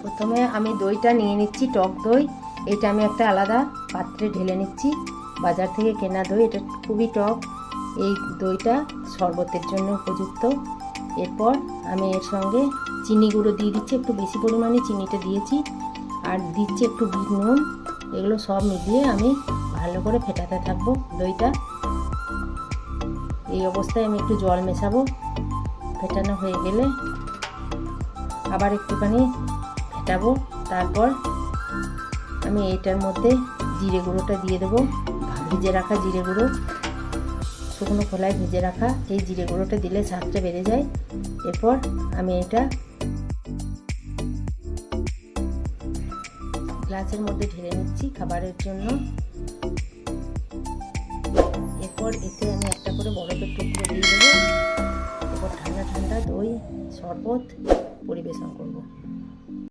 প্রথমে আমি দইটা নিয়ে নিচ্ছি, টক দই। এটা আমি একটা আলাদা পাত্রে ঢেলে নিচ্ছি। বাজার থেকে কেনা দই, এটা খুবই টক। এই দইটা শরবতের জন্য উপযুক্ত। এরপর আমি এর সঙ্গে চিনি গুঁড়ো দিয়ে দিচ্ছি, একটু বেশি পরিমাণে চিনিটা দিয়েছি, আর দিচ্ছি একটু বিট নুন। এগুলো সব মিলিয়ে আমি ভালো করে ফেটাতে থাকবো দইটা। এই অবস্থায় আমি একটু জল মেশাবো। ফেটানো হয়ে গেলে আবার একটুখানি ফেটাবো। তারপর আমি এইটার মধ্যে জিরে গুঁড়োটা দিয়ে দেবো, ভেজে রাখা জিরে গুঁড়ো, শুকনো খোলায় ভেজে রাখা। এই জিরে গুঁড়োটা দিলে স্বাদটা বেড়ে যায়। এরপর আমি এটা গ্লাসের মধ্যে ঢেলে নিচ্ছি খাবারের জন্য। এরপর এতে আমি একটা করে বরফের টুকরো দিয়ে দেবো। এরপর ঠান্ডা ঠান্ডা দই শরবত পরিবেশন করব।